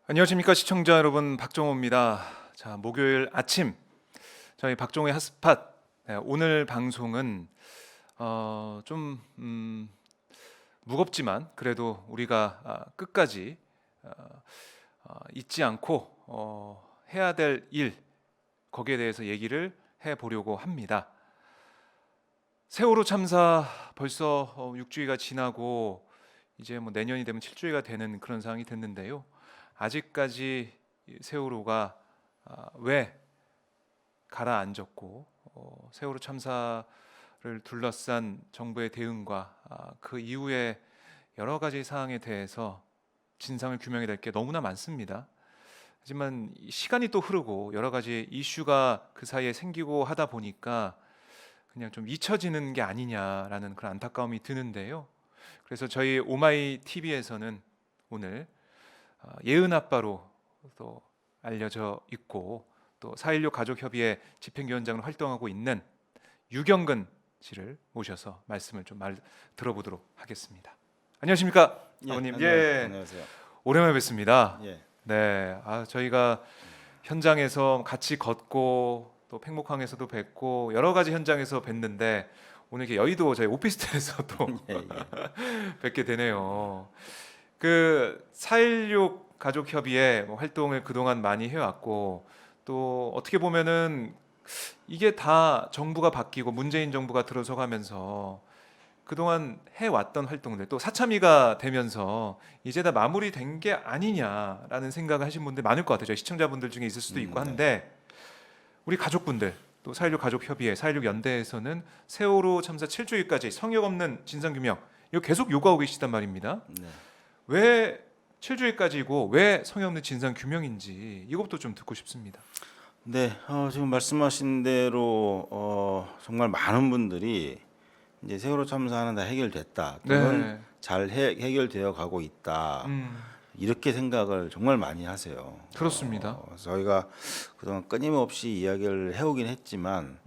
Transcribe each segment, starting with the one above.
안녕하십니까 시청자 여러분, 박정호입니다. 자, 목요일 아침 저희 박정호의 핫스팟, 오늘 방송은 좀 무겁지만 그래도 우리가 끝까지 어, 잊지 않고 해야 될 일, 거기에 대해서 얘기를 해보려고 합니다. 세월호 참사 벌써 6주기가 지나고 이제 뭐 내년이 되면 7주기가 되는 그런 상황이 됐는데요. 아직까지 이 세월호가 왜 가라앉았고, 세월호 참사를 둘러싼 정부의 대응과 그 이후에 여러 가지 사항에 대해서 진상을 규명해야 될 게 너무나 많습니다. 하지만 이 시간이 또 흐르고 여러 가지 이슈가 그 사이에 생기고 하다 보니까 그냥 좀 잊혀지는 게 아니냐라는 그런 안타까움이 드는데요. 그래서 저희 오마이 TV에서는 오늘 예은 아빠로 또 알려져 있고 또 4.16 가족협의회 집행위원장으로 활동하고 있는 유경근 씨를 모셔서 말씀을 좀 들어보도록 하겠습니다. 안녕하십니까, 아버님? 안녕하세요. 오랜만에 뵙습니다. 예. 네, 저희가 현장에서 같이 걷고 또 팽목항에서도 뵙고 여러 가지 현장에서 뵀는데 오늘 이렇게 여의도 저희 오피스텔에서도 뵙게 되네요. 그 4.16 가족협의회 뭐 활동을 그동안 많이 해왔고 또 어떻게 보면은 이게 다 정부가 바뀌고 문재인 정부가 들어서가면서 그동안 해왔던 활동들 또 사참위가 되면서 이제 다 마무리된 게 아니냐라는 생각을 하신 분들 많을 것 같아요. 저희 시청자분들 중에 있을 수도 있고 한데 우리 가족분들 또 4.16 가족협의회 4.16 연대에서는 세월호 참사 7주기까지 성역 없는 진상규명 이거 계속 요구하고 계시단 말입니다. 네. 왜 7주일까지고 왜 성의 없는 진상 규명인지 이것부터 좀 듣고 싶습니다. 네. 지금 말씀하신 대로 정말 많은 분들이 이제 세월호 참사는 다 해결됐다 또는 네. 잘 해결되어 가고 있다 이렇게 생각을 정말 많이 하세요. 그렇습니다. 저희가 그동안 끊임없이 이야기를 해오긴 했지만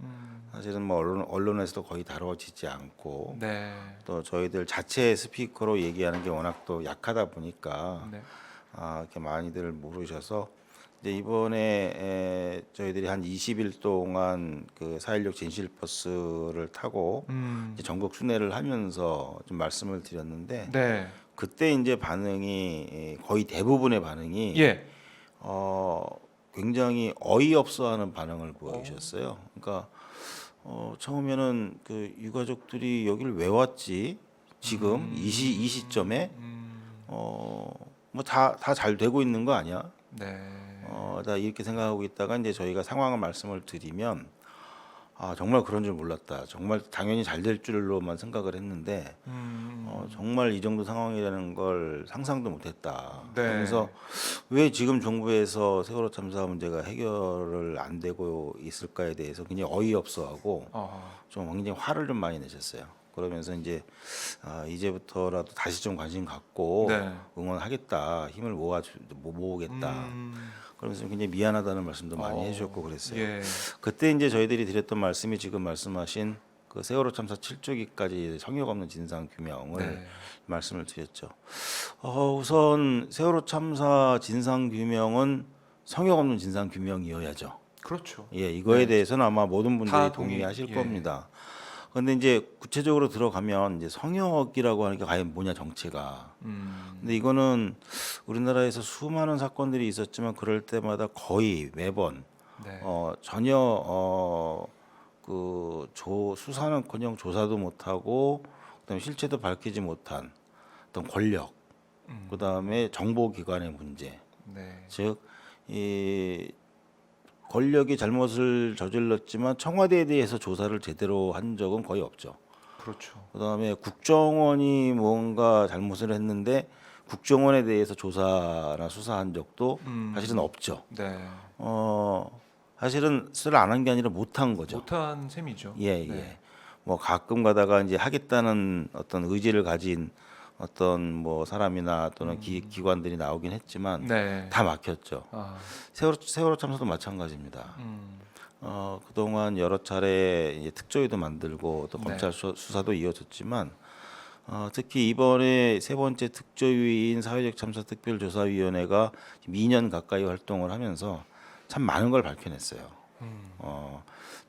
사실은 뭐 언론에서도 거의 다뤄지지 않고 네. 또 저희들 자체 스피커로 얘기하는 게 워낙 또 약하다 보니까 네. 이렇게 많이들 모르셔서 이제 이번에 저희들이 한 20일 동안 그 4.16 진실버스를 타고 이제 전국 순회를 하면서 좀 말씀을 드렸는데 네. 그때 이제 반응이 거의 대부분의 반응이 예. 굉장히 어이없어하는 반응을 보이셨어요. 그러니까 처음에는 그 유가족들이 여기를 왜 왔지? 지금 이 시점에 뭐 다 잘 되고 있는 거 아니야? 네. 다 이렇게 생각하고 있다가 이제 저희가 상황을 말씀을 드리면 정말 그런 줄 몰랐다. 정말 당연히 잘 될 줄로만 생각을 했는데 정말 이 정도 상황이라는 걸 상상도 못했다. 네. 그래서 왜 지금 정부에서 세월호 참사 문제가 해결을 안 되고 있을까에 대해서 굉장히 어이없어하고 좀 굉장히 화를 좀 많이 내셨어요. 그러면서 이제 이제부터라도 다시 좀 관심 갖고 네. 응원하겠다, 힘을 모으겠다. 그러면서 굉장히 미안하다는 말씀도 많이 해주셨고 그랬어요. 예. 그때 이제 저희들이 드렸던 말씀이 지금 말씀하신 그 세월호 참사 7주기까지 성역 없는 진상 규명을 네. 말씀을 드렸죠. 우선 세월호 참사 진상 규명은 성역 없는 진상 규명이어야죠. 그렇죠. 예, 이거에 네. 대해서는 아마 모든 분들이 다 동의하실 예. 겁니다. 그런데 이제 구체적으로 들어가면 이제 성역이라고 하는 게 과연 뭐냐 정체가. 근데 이거는 우리나라에서 수많은 사건들이 있었지만 그럴 때마다 거의 매번 네. 전혀 수사는커녕 조사도 못하고 그다음에 실체도 밝히지 못한 어떤 권력, 그다음에 정보기관의 문제, 네. 즉 이 권력이 잘못을 저질렀지만 청와대에 대해서 조사를 제대로 한 적은 거의 없죠. 그렇죠. 그다음에 국정원이 뭔가 잘못을 했는데 국정원에 대해서 조사나 수사한 적도 사실은 없죠. 네. 사실은 수사를 안 한 게 아니라 못한 거죠. 못한 셈이죠. 예, 네. 예. 뭐 가끔 가다가 이제 하겠다는 어떤 의지를 가진 어떤 뭐 사람이나 또는 기관들이 나오긴 했지만 네. 다 막혔죠. 아. 세월호 참사도 마찬가지입니다. 그동안 여러 차례 이제 특조위도 만들고 또 검찰 수사도 이어졌지만 특히 이번에 세 번째 특조위인 사회적 참사 특별조사위원회가 2년 가까이 활동을 하면서 참 많은 걸 밝혀냈어요.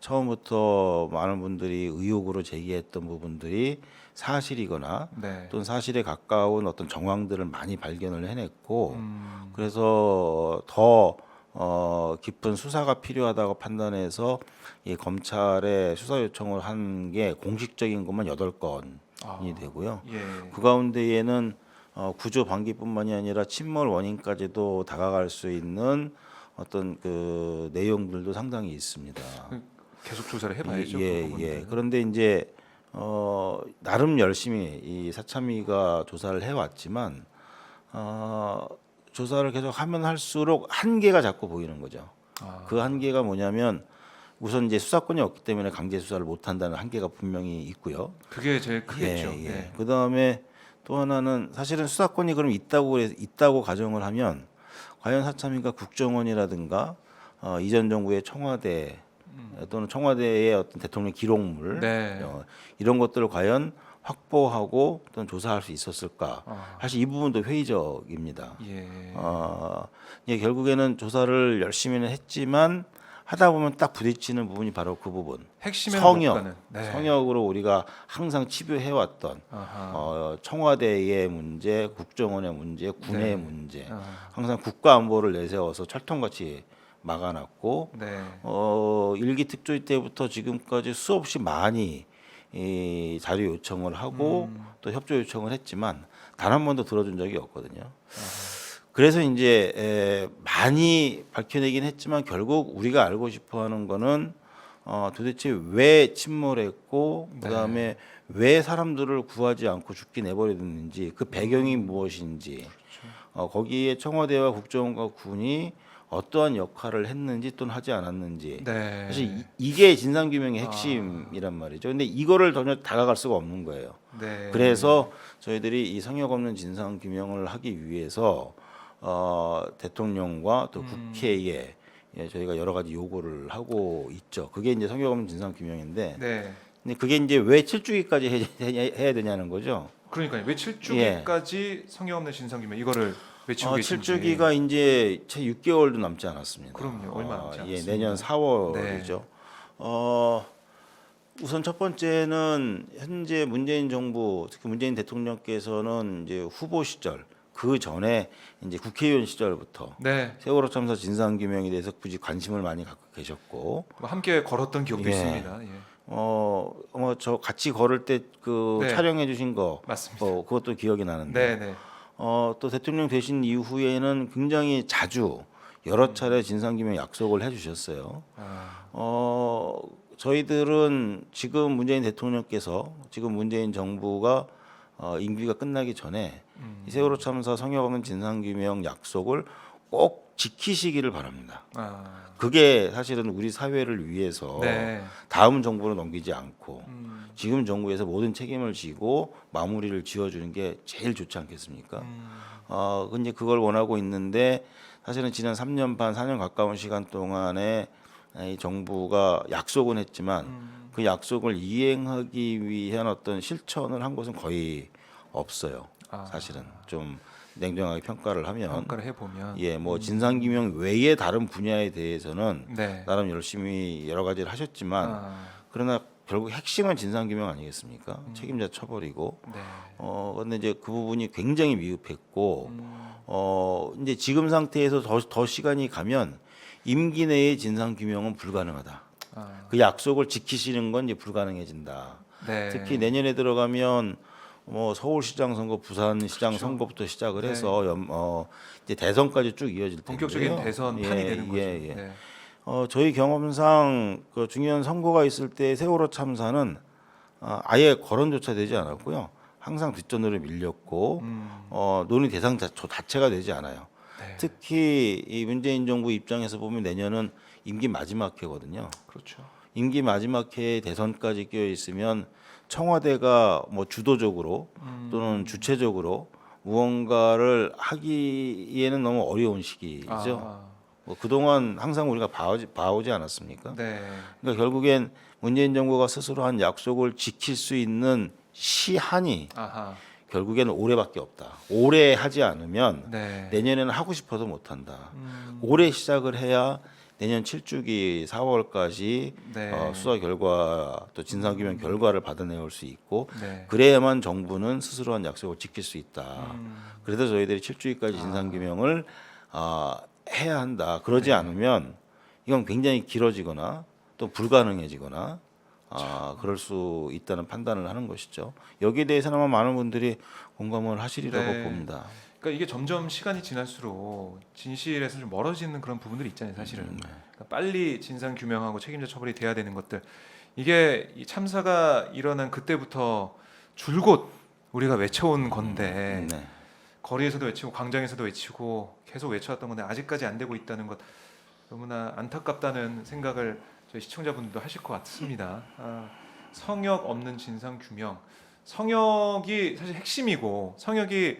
처음부터 많은 분들이 의혹으로 제기했던 부분들이 사실이거나 네. 또는 사실에 가까운 어떤 정황들을 많이 발견을 해냈고 그래서 더 깊은 수사가 필요하다고 판단해서 이 검찰에 수사 요청을 한 게 공식적인 것만 8건이 되고요. 예. 그 가운데에는 구조 방기뿐만이 아니라 침몰 원인까지도 다가갈 수 있는 어떤 그 내용들도 상당히 있습니다. 계속 조사를 해봐야죠. 그 예, 부분들은. 예. 그런데 이제 나름 열심히 이 사참위가 조사를 해왔지만 조사를 계속 하면 할수록 한계가 자꾸 보이는 거죠. 그 한계가 뭐냐면 우선 이제 수사권이 없기 때문에 강제 수사를 못 한다는 한계가 분명히 있고요. 그게 제일 크겠죠. 예, 예. 네. 그 다음에 또 하나는 사실은 수사권이 그럼 있다고 가정을 하면 과연 사참위가 국정원이라든가 이전 정부의 청와대 또는 청와대의 어떤 대통령 기록물 네. 이런 것들을 과연 확보하고 또는 조사할 수 있었을까? 사실 이 부분도 회의적입니다. 예. 이제 결국에는 조사를 열심히는 했지만 하다 보면 딱 부딪히는 부분이 바로 그 부분. 핵심에는 성역, 못 가는. 네. 성역으로 우리가 항상 치부해왔던 청와대의 문제, 국정원의 문제, 군의 네. 문제, 아하. 항상 국가 안보를 내세워서 철통같이 막아놨고 네. 일기 특조위 때부터 지금까지 수없이 많이 이 자료 요청을 하고 또 협조 요청을 했지만 단 한 번도 들어준 적이 없거든요. 그래서 이제 많이 밝혀내긴 했지만 결국 우리가 알고 싶어하는 거는 도대체 왜 침몰했고 그다음에 왜 사람들을 구하지 않고 죽게 내버려뒀는지 그 배경이 무엇인지 거기에 청와대와 국정원과 군이 어떠한 역할을 했는지 또는 하지 않았는지 네. 사실 이게 진상규명의 핵심이란 말이죠. 근데 이거를 전혀 다가갈 수가 없는 거예요. 네. 그래서 저희들이 이 성역 없는 진상규명을 하기 위해서 대통령과 또 국회에 저희가 여러 가지 요구를 하고 있죠. 그게 이제 성역 없는 진상규명인데 네. 근데 그게 이제 왜 7주기까지 해야 되냐는 거죠. 그러니까요. 왜 7주기까지 성역 없는 진상규명 이거를 외치고 계신지. 7주기가 이제 채 6개월도 남지 않았습니다. 그럼요. 얼마 남지 않았습니다. 내년 4월이죠. 우선 첫 번째는 현재 문재인 정부, 특히 문재인 대통령께서는 이제 후보 시절 그 전에 이제 국회의원 시절부터 네. 세월호 참사 진상규명에 대해서 굳이 관심을 많이 갖고 계셨고 뭐 함께 걸었던 기억도 예. 있습니다. 예. 저 같이 걸을 때 그 네. 촬영해 주신 거 맞습니다. 그것도 기억이 나는데 네, 네. 또 대통령 되신 이후에는 굉장히 자주 여러 차례 진상규명 약속을 해주셨어요. 저희들은 지금 문재인 대통령께서 지금 문재인 정부가 임기가 끝나기 전에 이 세월호 참사 성역 없는 진상규명 약속을 꼭 지키시기를 바랍니다. 그게 사실은 우리 사회를 위해서 네. 다음 정부로 넘기지 않고 지금 정부에서 모든 책임을 지고 마무리를 지어주는 게 제일 좋지 않겠습니까? 근데 그걸 원하고 있는데 사실은 지난 3년 반, 4년 가까운 시간 동안에 이 정부가 약속은 했지만 그 약속을 이행하기 위한 어떤 실천을 한 것은 거의 없어요. 사실은 좀 냉정하게 평가를 하면 평가를 해보면 뭐 진상규명 외의 다른 분야에 대해서는 네. 나름 열심히 여러 가지를 하셨지만 그러나 결국 핵심은 진상규명 아니겠습니까? 책임자 처벌이고 네. 그런데 이제 그 부분이 굉장히 미흡했고 이제 지금 상태에서 더 시간이 가면 임기 내의 진상규명은 불가능하다. 그 약속을 지키시는 건 이제 불가능해진다. 네. 특히 내년에 들어가면 뭐 서울시장 선거, 부산시장 그렇죠. 선거부터 시작을 해서 이제 대선까지 쭉 이어질 텐데요. 본격적인 대선 판이 되는 거죠. 네. 저희 경험상 그 중요한 선거가 있을 때 세월호 참사는 아예 거론조차 되지 않았고요. 항상 뒷전으로 밀렸고 논의 대상 자체가 되지 않아요. 네. 특히 이 문재인 정부 입장에서 보면 내년은 임기 마지막 해거든요. 그렇죠. 임기 마지막 해에 대선까지 끼어 있으면 청와대가 뭐 주도적으로 또는 주체적으로 무언가를 하기에는 너무 어려운 시기죠. 뭐 그동안 항상 우리가 봐오지 않았습니까? 네. 그러니까 결국엔 문재인 정부가 스스로 한 약속을 지킬 수 있는 시한이 아하. 결국에는 올해밖에 없다. 올해 하지 않으면 네. 내년에는 하고 싶어도 못 한다. 올해 시작을 해야 내년 7주기 4월까지 네. 수사 결과 또 진상규명 결과를 받아내올 수 있고 네. 그래야만 정부는 스스로 한 약속을 지킬 수 있다. 음. 그래서 저희들이 7주기까지 진상규명을 해야 한다. 그러지 네. 않으면 이건 굉장히 길어지거나 또 불가능해지거나 그럴 수 있다는 판단을 하는 것이죠. 여기에 대해서는 아마 많은 분들이 공감을 하시리라고 네. 봅니다. 그러니까 이게 점점 시간이 지날수록 진실에서 좀 멀어지는 그런 부분들이 있잖아요, 사실은. 그러니까 빨리 진상 규명하고 책임자 처벌이 돼야 되는 것들. 이게 이 참사가 일어난 그때부터 줄곧 우리가 외쳐온 건데 네. 거리에서도 외치고 광장에서도 외치고 계속 외쳐왔던 건데 아직까지 안 되고 있다는 것 너무나 안타깝다는 생각을 저희 시청자분들도 하실 것 같습니다. 성역 없는 진상 규명. 성역이 사실 핵심이고 성역이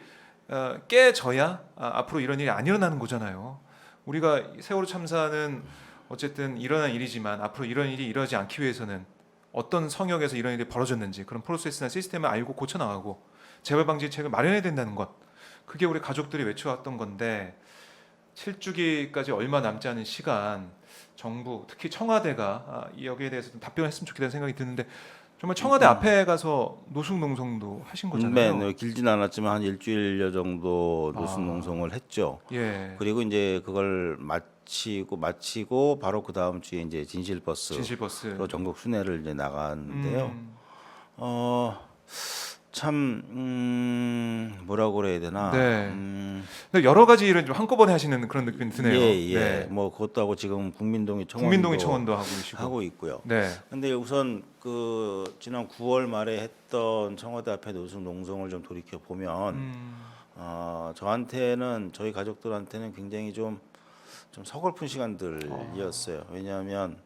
깨져야 앞으로 이런 일이 안 일어나는 거잖아요. 우리가 세월호 참사는 어쨌든 일어난 일이지만 앞으로 이런 일이 일어나지 않기 위해서는 어떤 성역에서 이런 일이 벌어졌는지 그런 프로세스나 시스템을 알고 고쳐 나가고 재발 방지책을 마련해야 된다는 것. 그게 우리 가족들이 외쳐왔던 건데 7주기까지 얼마 남지 않은 시간 정부 특히 청와대가 여기에 대해서 좀 답변했으면 좋겠다는 생각이 드는데 정말 청와대 앞에 가서 노숙농성도 하신 거잖아요. 네, 길진 않았지만 한 일주일여 정도 노숙농성을 했죠. 예. 그리고 이제 그걸 마치고 바로 그 다음 주에 이제 진실버스로 진실버스. 전국 순회를 이제 나갔는데요. 참 뭐라고 그래야 되나? 네. 근데 여러 가지 일을 좀 한꺼번에 하시는 그런 느낌이 드네요. 예. 네. 뭐 그것도 하고 지금 국민동의 국민동의 청원도 하고 계시고. 하고 있고요. 네. 근데 우선 그 지난 9월 말에 했던 청와대 앞에 노숙 농성을 좀 돌이켜 보면 저한테는 저희 가족들한테는 굉장히 좀 서글픈 시간들이었어요. 왜냐하면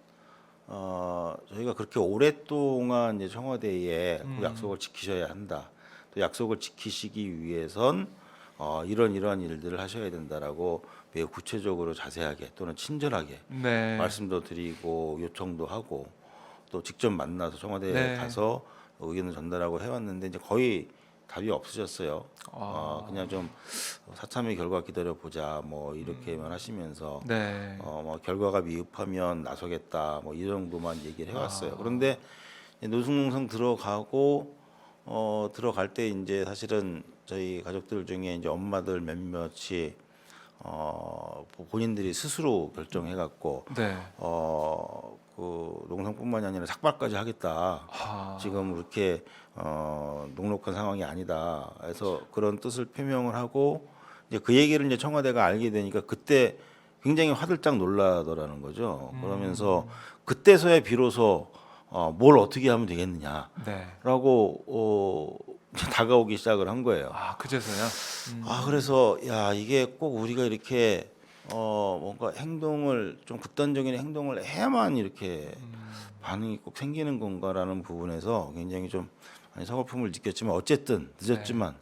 저희가 그렇게 오랫동안 이제 청와대에 그 약속을 지키셔야 한다. 또 약속을 지키시기 위해선 이런 일들을 하셔야 된다라고 매우 구체적으로 자세하게 또는 친절하게 네. 말씀도 드리고 요청도 하고 또 직접 만나서 청와대에 네. 가서 의견을 전달하고 해왔는데 이제 거의 답이 없으셨어요. 그냥 좀 사참의 결과 기다려 보자 뭐 이렇게만 하시면서 네. 뭐 결과가 미흡하면 나서겠다 뭐 이 정도만 얘기를 해왔어요. 그런데 노숙농성 들어가고 들어갈 때 이제 사실은 저희 가족들 중에 이제 엄마들 몇몇이 본인들이 스스로 결정해갖고 네. 그 농성뿐만이 아니라 삭발까지 하겠다. 지금 그렇게 녹록한 상황이 아니다. 그래서 그런 뜻을 표명을 하고 이제 그 얘기를 이제 청와대가 알게 되니까 그때 굉장히 화들짝 놀라더라는 거죠. 그러면서 그때서야 비로소 뭘 어떻게 하면 되겠느냐라고 다가오기 시작을 한 거예요. 그제서야. 그래서 야 이게 꼭 우리가 이렇게 뭔가 행동을 좀 극단적인 행동을 해야만 이렇게 반응이 꼭 생기는 건가라는 부분에서 굉장히 좀 서글픔을 느꼈지만 어쨌든 늦었지만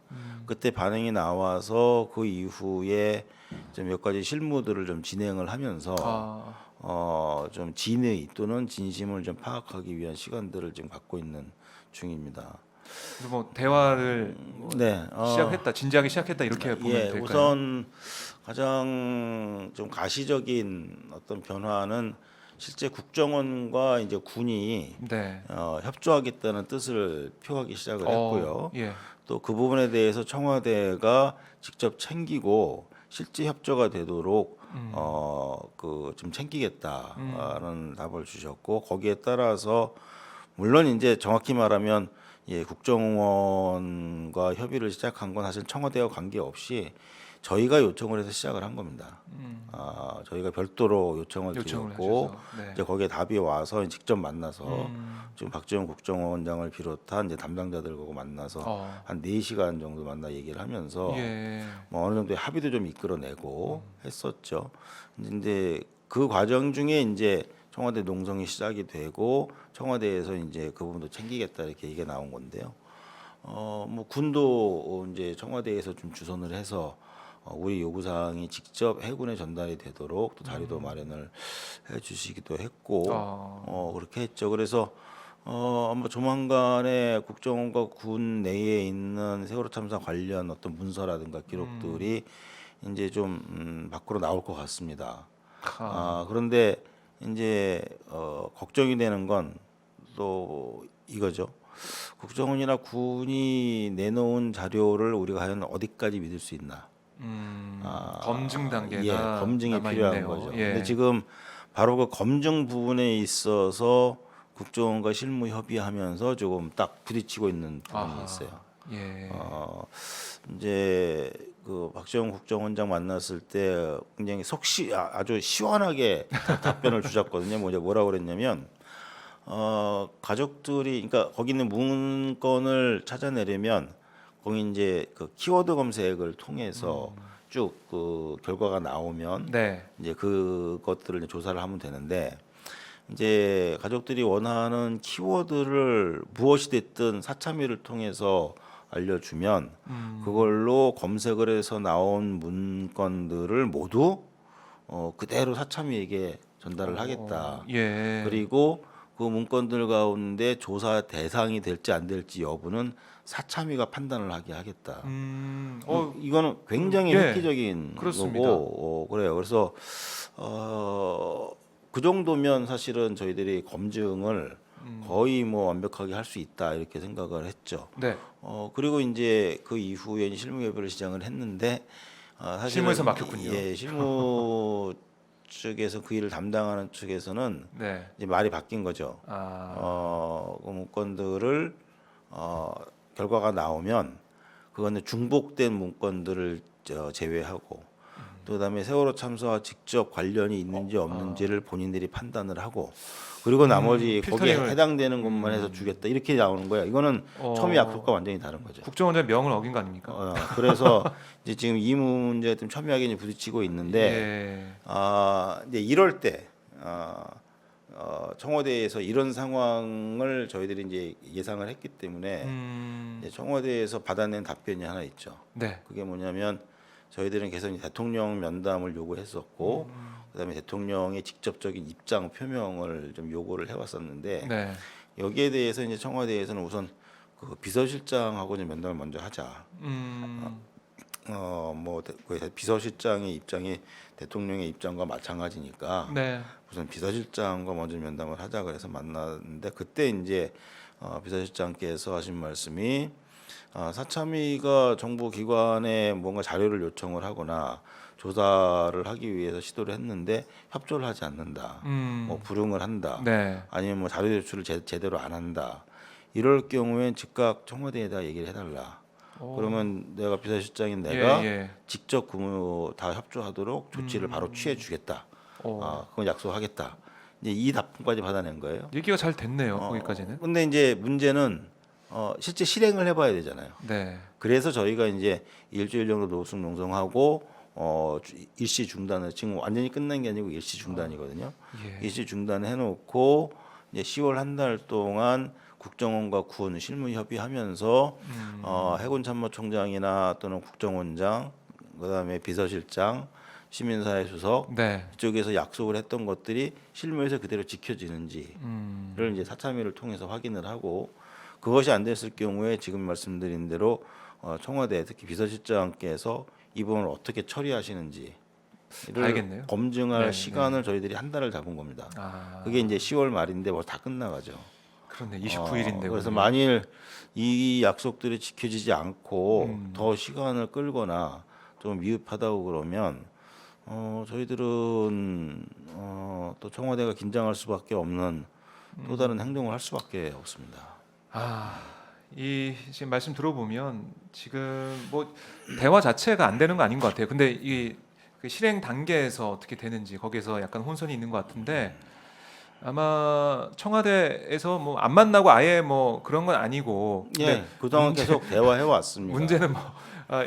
그때 반응이 나와서 그 이후에 좀 몇 가지 실무들을 좀 진행을 하면서 좀 진의 또는 진심을 좀 파악하기 위한 시간들을 지금 갖고 있는 중입니다. 그래서 뭐 대화를 네, 시작했다, 진지하게 시작했다 이렇게 보면 될까요? 우선 가장 좀 가시적인 어떤 변화는 실제 국정원과 이제 군이 네. 협조하겠다는 뜻을 표하기 시작을 했고요. 예. 또 그 부분에 대해서 청와대가 직접 챙기고 실제 협조가 되도록 그 좀 챙기겠다라는 답을 주셨고 거기에 따라서 물론 이제 정확히 말하면 국정원과 협의를 시작한 건 사실 청와대와 관계없이 저희가 요청을 해서 시작을 한 겁니다. 저희가 별도로 요청을 드렸고 네. 이제 거기에 답이 와서 직접 만나서 지금 박지원 국정원장을 비롯한 이제 담당자들하고 만나서 한 4시간 정도 만나 얘기를 하면서 뭐 어느 정도의 합의도 좀 이끌어내고 했었죠. 근데 그 과정 중에 이제 청와대 농성이 시작이 되고 청와대에서 이제 그 부분도 챙기겠다 이렇게 얘기가 나온 건데요. 뭐 군도 이제 청와대에서 좀 주선을 해서 우리 요구사항이 직접 해군에 전달이 되도록 또 자료도 마련을 해주시기도 했고 그렇게 했죠. 그래서 아마 조만간에 국정원과 군 내에 있는 세월호 참사 관련 어떤 문서라든가 기록들이 이제 좀 밖으로 나올 것 같습니다. 그런데 이제 걱정이 되는 건 또 이거죠. 국정원이나 군이 내놓은 자료를 우리가 과연 어디까지 믿을 수 있나? 검증 단계가 예, 검증이 필요한 남아있네요. 거죠. 예. 근데 지금 바로 그 검증 부분에 있어서 국정원과 실무 협의하면서 조금 딱 부딪히고 있는 부분이 아하. 있어요. 예. 이제 그 박지원 국정원장 만났을 때 굉장히 아주 시원하게 답변을 주셨거든요. 뭐라고 그랬냐면 가족들이 그러니까 거기 있는 문건을 찾아내려면 거기 이제 그 키워드 검색을 통해서 쭉 그 결과가 나오면 네. 이제 그것들을 이제 조사를 하면 되는데 이제 가족들이 원하는 키워드를 무엇이 됐든 사참위를 통해서 알려주면 그걸로 검색을 해서 나온 문건들을 모두 그대로 사참위에게 전달을 하겠다. 예. 그리고 그 문건들 가운데 조사 대상이 될지 안 될지 여부는 사참위가 판단을 하게 하겠다. 이거는 굉장히 예, 획기적인 그렇습니다. 거고 그래요. 그래서 그 정도면 사실은 저희들이 검증을 거의 뭐 완벽하게 할 수 있다 이렇게 생각을 했죠. 네. 그리고 이제 그 이후에 실무협의를 시작을 했는데 사실은 실무에서 막혔군요. 예, 실무 측에서 그 일을 담당하는 측에서는 네. 이제 말이 바뀐 거죠. 그 문건들을 결과가 나오면 그거는 중복된 문건들을 제외하고 또 그다음에 세월호 참사와 직접 관련이 있는지 없는지를 본인들이 판단을 하고 그리고 나머지 거기에 필터링을- 해당되는 것만 해서 주겠다 이렇게 나오는 거야. 이거는 처음에 약속과 완전히 다른 거죠. 국정원장 명을 어긴 거 아닙니까? 그래서 이제 지금 이 문제에 좀 첨예하게 이제 부딪히고 있는데 이제 이럴 때 청와대에서 이런 상황을 저희들이 이제 예상을 했기 때문에 이제 청와대에서 받아낸 답변이 하나 있죠. 네. 그게 뭐냐면 저희들은 계속 이제 대통령 면담을 요구했었고 그다음에 대통령의 직접적인 입장 표명을 좀 요구를 해왔었는데 네. 여기에 대해서 이제 청와대에서는 우선 그 비서실장하고 좀 면담을 먼저 하자. 그 비서실장의 입장이 대통령의 입장과 마찬가지니까 네. 우선 비서실장과 먼저 면담을 하자 그래서 만났는데 그때 이제 비서실장께서 하신 말씀이 사참위가 정부 기관에 뭔가 자료를 요청을 하거나 조사를 하기 위해서 시도를 했는데 협조를 하지 않는다. 뭐 불응을 한다. 네. 아니면 뭐 자료 제출을 제대로 안 한다. 이럴 경우엔 즉각 청와대에다 얘기를 해달라. 그러면 내가 비서실장인 내가 예. 직접 근무 다 협조하도록 조치를 바로 취해주겠다. 그건 약속하겠다. 이제 이 답변까지 받아낸 거예요. 얘기가 잘 됐네요. 거기까지는. 근데 이제 문제는 실제 실행을 해봐야 되잖아요. 네. 그래서 저희가 이제 일주일 정도 노숙 농성하고 일시 중단을 지금 완전히 끝난 게 아니고 일시 중단이거든요. 예. 일시 중단을 해놓고 이제 10월 한 달 동안 국정원과 군 실무 협의하면서 해군참모총장이나 또는 국정원장 그다음에 비서실장 시민사회 수석 네. 이쪽에서 약속을 했던 것들이 실무에서 그대로 지켜지는지를 이제 사참위를 통해서 확인을 하고 그것이 안 됐을 경우에 지금 말씀드린 대로 청와대 특히 비서실장께서 이 부분을 어떻게 처리하시는지 알겠네요. 검증할 네, 시간을 저희들이 한 달을 잡은 겁니다. 아, 그게 이제 10월 말인데 뭐 다 끝나가죠. 그렇네. 29일인데. 그래서 만일 이 약속들이 지켜지지 않고 더 시간을 끌거나 좀 미흡하다고 그러면 저희들은 또 청와대가 긴장할 수밖에 없는 또 다른 행동을 할 수밖에 없습니다. 이 지금 말씀 들어보면 지금 뭐 대화 자체가 안 되는 거 아닌 것 같아요. 근데 이 그 실행 단계에서 어떻게 되는지 거기에서 약간 혼선이 있는 것 같은데 아마 청와대에서 뭐 안 만나고 아예 뭐 그런 건 아니고 예, 그동안 계속 대화해 왔습니다. 문제는 뭐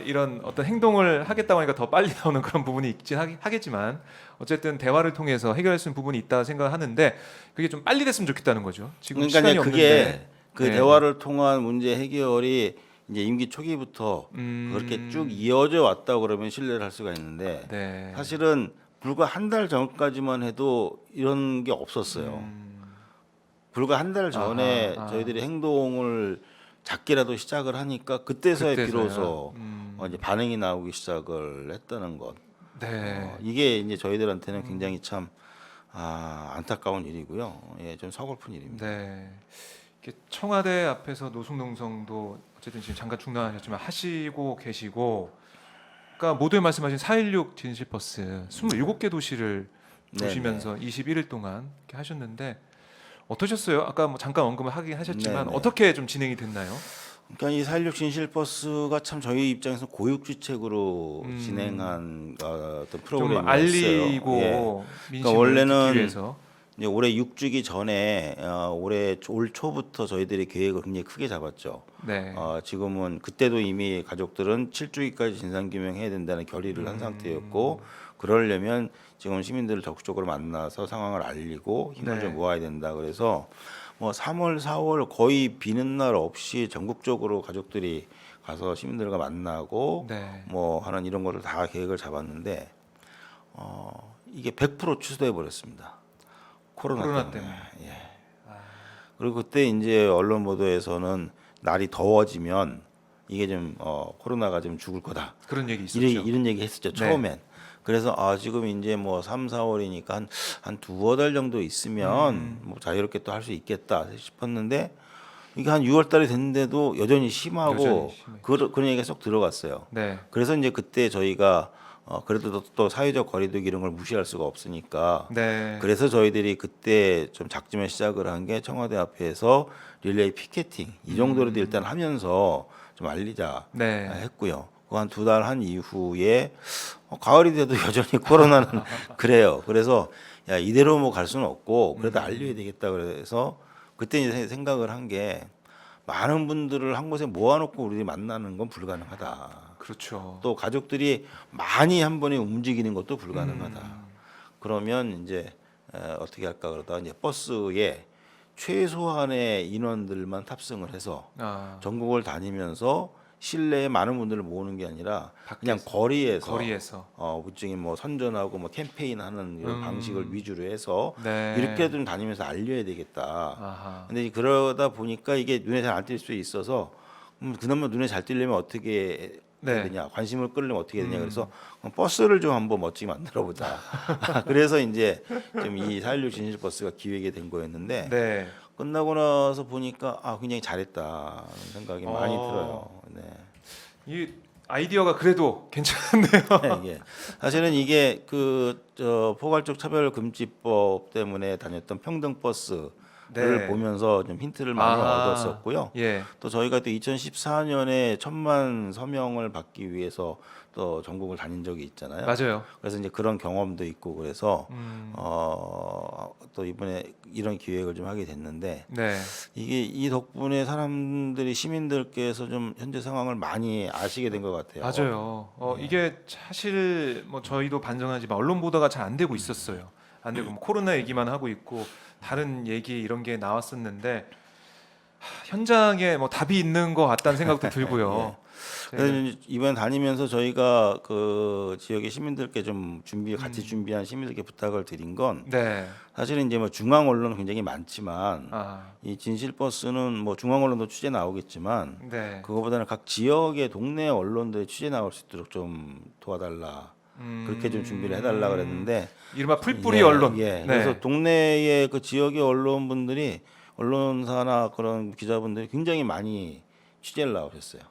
이런 어떤 행동을 하겠다고 하니까 더 빨리 나오는 그런 부분이 있긴 하겠지만 어쨌든 대화를 통해서 해결할 수 있는 부분이 있다 생각하는데 그게 좀 빨리 됐으면 좋겠다는 거죠. 지금 그러니까 시간이 이제 그게 없는데. 그 네. 대화를 통한 문제 해결이 이제 임기 초기부터 그렇게 쭉 이어져 왔다 그러면 신뢰를 할 수가 있는데 네. 사실은 불과 한 달 전까지만 해도 이런 게 없었어요. 불과 한 달 전에 아하, 저희들이 행동을 작게라도 시작을 하니까 그때서야 그때서야. 비로소 이제 반응이 나오기 시작을 했다는 것. 네. 이게 이제 저희들한테는 굉장히 참 안타까운 일이고요. 예, 좀 서글픈 일입니다. 네. 이렇게 청와대 앞에서 노숙농성도 어쨌든 지금 잠깐 중단하셨지만 하시고 계시고, 그러니까 모두에 말씀하신 4.16 진실버스 27개 도시를 네, 도시면서 21일 동안 이렇게 하셨는데 어떠셨어요? 아까 뭐 잠깐 언급을 하긴 하셨지만 네, 네. 어떻게 좀 진행이 됐나요? 그러니까 이 4.16 진실버스가 참 저희 입장에서 고육지책으로 진행한 어떤 좀 프로그램이었어요. 알리고 예. 민심을 원래는 듣기 위해서. 이제 올해 6주기 전에 올해 올 초부터 저희들이 계획을 굉장히 크게 잡았죠. 네. 지금은 그때도 이미 가족들은 7주기까지 진상규명해야 된다는 결의를 한 상태였고 그러려면 지금 시민들을 적극적으로 만나서 상황을 알리고 힘을 네. 좀 모아야 된다. 그래서 뭐 3월, 4월 거의 비는 날 없이 전국적으로 가족들이 가서 시민들과 만나고 네. 뭐 하는 이런 거를 다 계획을 잡았는데 이게 100% 취소돼 버렸습니다. 코로나 때문에. 예. 그리고 그때 이제 언론 보도에서는 날이 더워지면 이게 좀 코로나가 좀 죽을 거다. 그런 얘기 있었죠. 이런 얘기 했었죠. 네. 처음엔. 그래서 지금 이제 뭐 3, 4월이니까 한 두어 달 정도 있으면 뭐 자유롭게 또 할 수 있겠다 싶었는데 이게 한 6월 달이 됐는데도 여전히 심하고 여전히 심해요. 그런 얘기가 쏙 들어갔어요. 네. 그래서 이제 그때 저희가 그래도 또 사회적 거리두기 이런 걸 무시할 수가 없으니까 네. 그래서 저희들이 그때 좀 작지만 시작을 한 게 청와대 앞에서 릴레이 피켓팅 이 정도로도 일단 하면서 좀 알리자 네. 했고요. 그 한 두 달 한 이후에 가을이 돼도 여전히 코로나는 그래요. 그래서 야 이대로 뭐 갈 수는 없고 그래도 알려야 되겠다 그래서 그때 이제 생각을 한 게 많은 분들을 한 곳에 모아놓고 우리들이 만나는 건 불가능하다. 그렇죠. 또 가족들이 많이 한 번에 움직이는 것도 불가능하다. 그러면 이제 어떻게 할까 그러다 이제 버스에 최소한의 인원들만 탑승을 해서 전국을 다니면서 실내에 많은 분들을 모으는 게 아니라 그냥 거리에서 일종의 뭐 선전하고 뭐 캠페인하는 이런 방식을 위주로 해서 네. 이렇게 좀 다니면서 알려야 되겠다. 아하. 근데 그러다 보니까 이게 눈에 잘 안 띌 수 있어서 그나마 눈에 잘 띄려면 어떻게 해야 되냐, 관심을 끌려면 어떻게 해야 되냐, 그래서 버스를 좀 한번 멋지게 만들어 보자. 그래서 이제 좀 이 4.16 진실 버스가 기획이 된 거였는데 네. 끝나고 나서 보니까 굉장히 잘했다는 생각이 많이 들어요. 네. 이 아이디어가 그래도 괜찮네요. 예. 사실은 이게 포괄적 차별금지법 때문에 다녔던 평등버스를 네. 보면서 좀 힌트를 많이 얻었었고요. 예. 또 저희가 또 2014년에 1,000만 서명을 받기 위해서 또 전국을 다닌 적이 있잖아요. 맞아요. 그래서 이제 그런 경험도 있고 그래서 또 이번에 이런 기획을 좀 하게 됐는데 네. 이게 이 덕분에 사람들이 시민들께서 좀 현재 상황을 많이 아시게 된 것 같아요. 맞아요. 이게 사실 뭐 저희도 반성하지만 언론 보도가 잘 안 되고 있었어요. 안 되고 뭐 코로나 얘기만 하고 있고 다른 얘기 이런 게 나왔었는데 현장에 뭐 답이 있는 것 같다는 생각도 들고요. 그래서 이번 다니면서 저희가 그 지역의 시민들께 좀 같이 준비한 시민들께 부탁을 드린 건 네. 사실은 이제 뭐 중앙 언론은 굉장히 많지만 이 진실 버스는 뭐 중앙 언론도 취재 나오겠지만 네. 그거보다는 각 지역의 동네 언론들이 취재 나올 수 있도록 좀 도와달라. 그렇게 좀 준비를 해달라 그랬는데 이른바 풀뿌리 언론. 예. 네. 그래서 동네의 그 지역의 언론분들이 언론사나 그런 기자분들이 굉장히 많이 취재를 나오셨어요.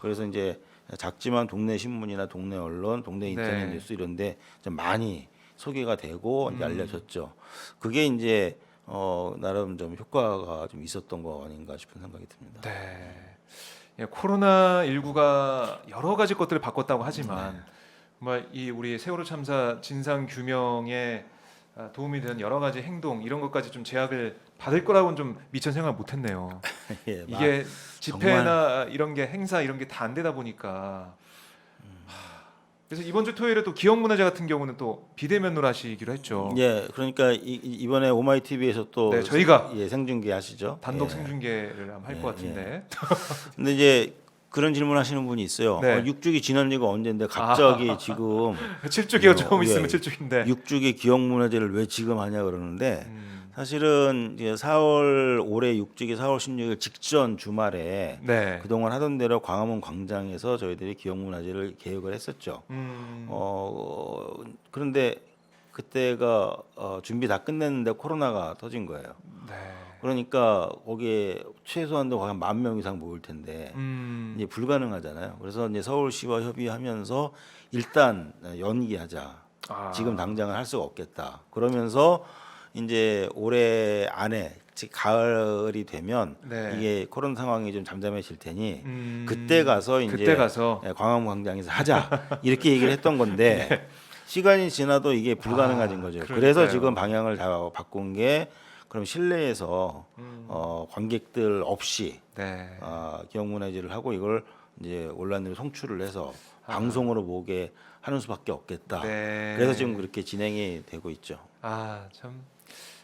그래서 이제 작지만 동네 신문이나 동네 언론, 동네 인터넷 네. 뉴스 이런데 좀 많이 소개가 되고 이제 알려졌죠. 그게 이제 나름 좀 효과가 좀 있었던 거 아닌가 싶은 생각이 듭니다. 네. 예, 코로나 19가 여러 가지 것들을 바꿨다고 하지만 정말 이 우리 세월호 참사 진상 규명에 도움이 되는 여러 가지 행동 이런 것까지 좀 제약을 받을 거라고는 좀 미처 생각 못했네요. 예, 이게 집회나 이런 게 행사 이런 게 다 안 되다 보니까 그래서 이번 주 토요일에 또 기억문화제 같은 경우는 또 비대면으로 하시기로 했죠. 예, 그러니까 이번에 오마이 TV에서 또 네, 저희가 생중계 하시죠. 단독 예. 생중계를 할 것 같은데. 근데 이제 그런 질문하시는 분이 있어요. 네. 6주기 지난 지가 언젠데 갑자기 지금 7주기가 조금 있으면 7주기인데. 6주기 기억문화제를 왜 지금 하냐 그러는데 사실은 이제 4월 올해 6주기 4월 16일 직전 주말에 네. 그동안 하던 대로 광화문 광장에서 저희들이 기억문화제를 계획을 했었죠. 그런데 그때가 준비 다 끝냈는데 코로나가 터진 거예요. 네. 그러니까 거기에 최소한도 한 10,000명 이상 모일 텐데 이제 불가능하잖아요. 그래서 이제 서울시와 협의하면서 일단 연기하자. 지금 당장은 할 수가 없겠다. 그러면서 이제 올해 안에 즉 가을이 되면 네. 이게 코로나 상황이 좀 잠잠해질 테니 그때 가서 이제 그때 가서 광화문 광장에서 하자 이렇게 얘기를 했던 건데 네. 시간이 지나도 이게 불가능해진 거죠. 그러니까요. 그래서 지금 방향을 다 바꾼 게 그럼 실내에서 관객들 없이 네. 기억문화제를 하고 이걸 이제 온라인으로 송출을 해서 방송으로 보게 하는 수밖에 없겠다. 네. 그래서 지금 그렇게 진행이 되고 있죠. 참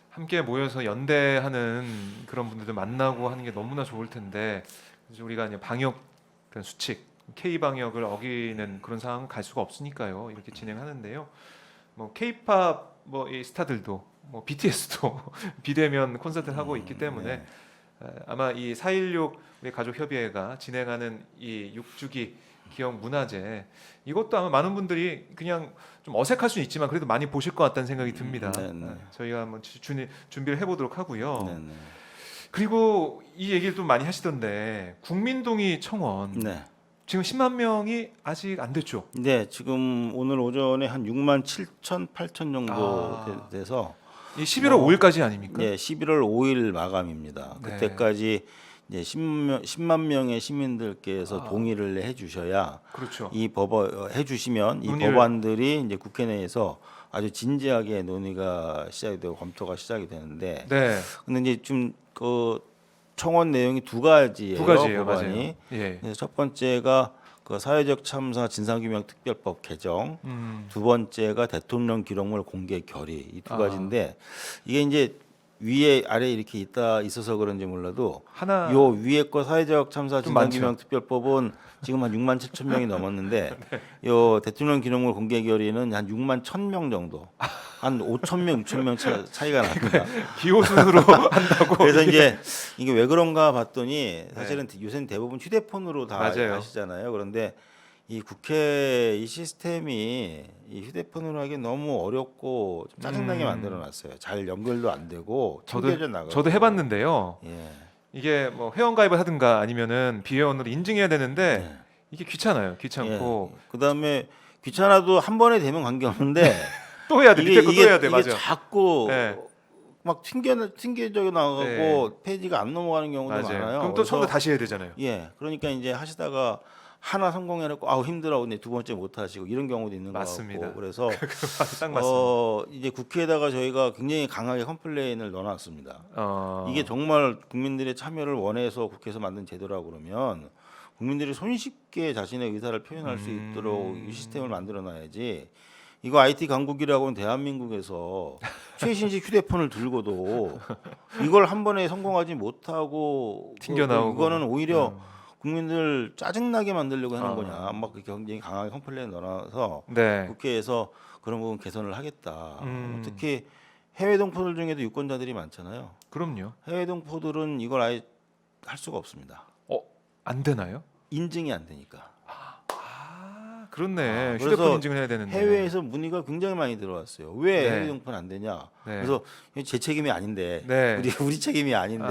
함께 모여서 연대하는 그런 분들도 만나고 하는 게 너무나 좋을 텐데 그래서 우리가 이제 방역 그런 수칙 K 방역을 어기는 그런 상황은 갈 수가 없으니까요. 이렇게 진행하는데요. 뭐 K-팝 뭐 이 스타들도 뭐 BTS도 비대면 콘서트를 하고 있기 때문에 아마 이 4.16 우리 가족협의회가 진행하는 이 6주기 기억 문화제 이것도 아마 많은 분들이 그냥 좀 어색할 수는 있지만 그래도 많이 보실 것 같다는 생각이 듭니다. 저희가 한번 준비를 해보도록 하고요. 그리고 이 얘기를 좀 많이 하시던데 국민동의 청원 지금 10만 명이 아직 안 됐죠? 네, 지금 오늘 오전에 한 6만 7천, 8천 정도 돼서 이 11월 5일까지 아닙니까? 네, 11월 5일 마감입니다. 네. 그때까지 이제 10만 명의 시민들께서 동의를 해주셔야 그렇죠. 이 법을 해주시면 이 논의를... 법안들이 이제 국회 내에서 아주 진지하게 논의가 시작이 되고 검토가 시작이 되는데, 네. 근데 이제 좀 그 청원 내용이 두 가지예요. 법안이. 맞아요. 예. 그래서 첫 번째가 그 사회적 참사 진상규명 특별법 개정, 두 번째가 대통령 기록물 공개 결의 이 두 가지인데 이게 이제 위에 아래 이렇게 있어서 그런지 몰라도 하나 요 위에 거 사회적 참사 진상규명 특별법은 지금 한 6만 7천 명이 넘었는데 네. 요 대통령 기록물 공개 결의는 한 6만 1천 명 정도, 한 5천 명, 6천 명 차이가 납니다. 기호순으로 한다고. 그래서 이제 이게 왜 그런가 봤더니 사실은 요새는 대부분 휴대폰으로 다 하시잖아요. 그런데 이 국회 이 시스템이 이 휴대폰으로 하기 너무 어렵고 좀 짜증나게 만들어놨어요. 잘 연결도 안 되고 튕겨져 나가고. 저도 해봤는데요. 예. 이게 뭐 회원가입을 하든가 아니면은 비회원으로 인증해야 되는데 이게 귀찮고. 예. 그다음에 귀찮아도 한 번에 되면 관계없는데 또 해야 돼. 밑에 거 또 해야 돼. 이게 맞아. 자꾸 막 튕겨져 나가고 페이지가 안 넘어가는 경우도 많아요. 그럼 또 처음부터 다시 해야 되잖아요. 예, 그러니까 이제 하시다가 하나 성공해놓고 아우 힘들어 근데 두 번째 못 하시고 이런 경우도 있는 것 같고 그래서 딱 맞습니다. 이제 국회에다가 저희가 굉장히 강하게 컴플레인을 넣어놨습니다. 이게 정말 국민들의 참여를 원해서 국회에서 만든 제도라고 그러면 국민들이 손쉽게 자신의 의사를 표현할 수 있도록 이 시스템을 만들어놔야지. 이거 IT 강국이라고는 대한민국에서 최신식 휴대폰을 들고도 이걸 한 번에 성공하지 못하고 튕겨나오고 이거는 오히려 국민들 짜증나게 만들려고 하는 거냐 막 굉장히 강하게 컴플레인 넣어서 국회에서 그런 부분 개선을 하겠다. 특히 해외 동포들 중에도 유권자들이 많잖아요. 그럼요. 해외 동포들은 이걸 아예 할 수가 없습니다. 안 되나요? 인증이 안 되니까. 그렇네. 휴대폰 인증을 해야 되는데. 해외에서 문의가 굉장히 많이 들어왔어요. 왜 해외 동폰 안 되냐? 그래서 제 책임이 아닌데 우리 책임이 아닌데.